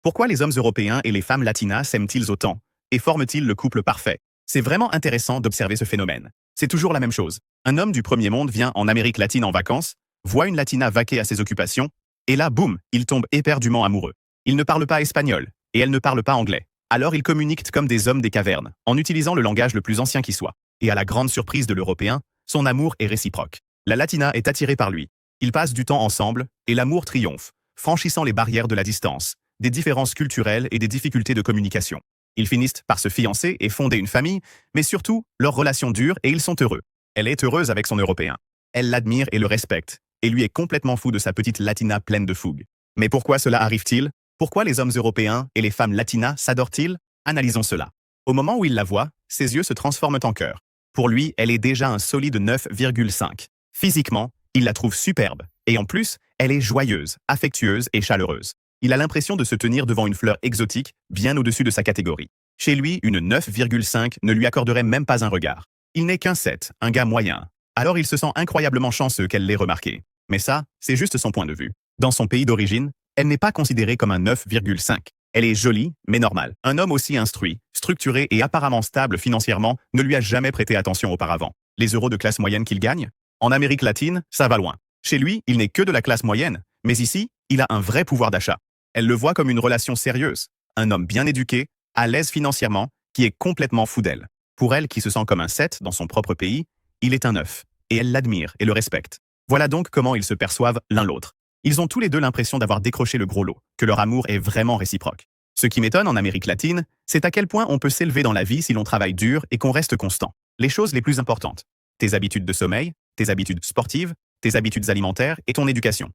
Pourquoi les hommes européens et les femmes latinas s'aiment-ils autant et forment-ils le couple parfait? C'est vraiment intéressant d'observer ce phénomène. C'est toujours la même chose. Un homme du premier monde vient en Amérique latine en vacances, voit une latina vaquer à ses occupations, et là, boum, il tombe éperdument amoureux. Il ne parle pas espagnol, et elle ne parle pas anglais. Alors ils communiquent comme des hommes des cavernes, en utilisant le langage le plus ancien qui soit. Et à la grande surprise de l'Européen, son amour est réciproque. La latina est attirée par lui. Ils passent du temps ensemble, et l'amour triomphe, franchissant les barrières de la distance, des différences culturelles et des difficultés de communication. Ils finissent par se fiancer et fonder une famille, mais surtout, leur relation dure et ils sont heureux. Elle est heureuse avec son Européen. Elle l'admire et le respecte, et lui est complètement fou de sa petite latina pleine de fougue. Mais pourquoi cela arrive-t-il? Pourquoi les hommes européens et les femmes latinas s'adorent-ils? Analysons cela. Au moment où il la voit, ses yeux se transforment en cœur. Pour lui, elle est déjà un solide 9,5. Physiquement, il la trouve superbe, et en plus, elle est joyeuse, affectueuse et chaleureuse. Il a l'impression de se tenir devant une fleur exotique, bien au-dessus de sa catégorie. Chez lui, une 9,5 ne lui accorderait même pas un regard. Il n'est qu'un 7, un gars moyen. Alors il se sent incroyablement chanceux qu'elle l'ait remarqué. Mais ça, c'est juste son point de vue. Dans son pays d'origine, elle n'est pas considérée comme un 9,5. Elle est jolie, mais normale. Un homme aussi instruit, structuré et apparemment stable financièrement ne lui a jamais prêté attention auparavant. Les euros de classe moyenne qu'il gagne? En Amérique latine, ça va loin. Chez lui, il n'est que de la classe moyenne, mais ici, il a un vrai pouvoir d'achat. Elle le voit comme une relation sérieuse, un homme bien éduqué, à l'aise financièrement, qui est complètement fou d'elle. Pour elle, qui se sent comme un 7 dans son propre pays, il est un 9, et elle l'admire et le respecte. Voilà donc comment ils se perçoivent l'un l'autre. Ils ont tous les deux l'impression d'avoir décroché le gros lot, que leur amour est vraiment réciproque. Ce qui m'étonne en Amérique latine, c'est à quel point on peut s'élever dans la vie si l'on travaille dur et qu'on reste constant. Les choses les plus importantes. Tes habitudes de sommeil, tes habitudes sportives, tes habitudes alimentaires et ton éducation.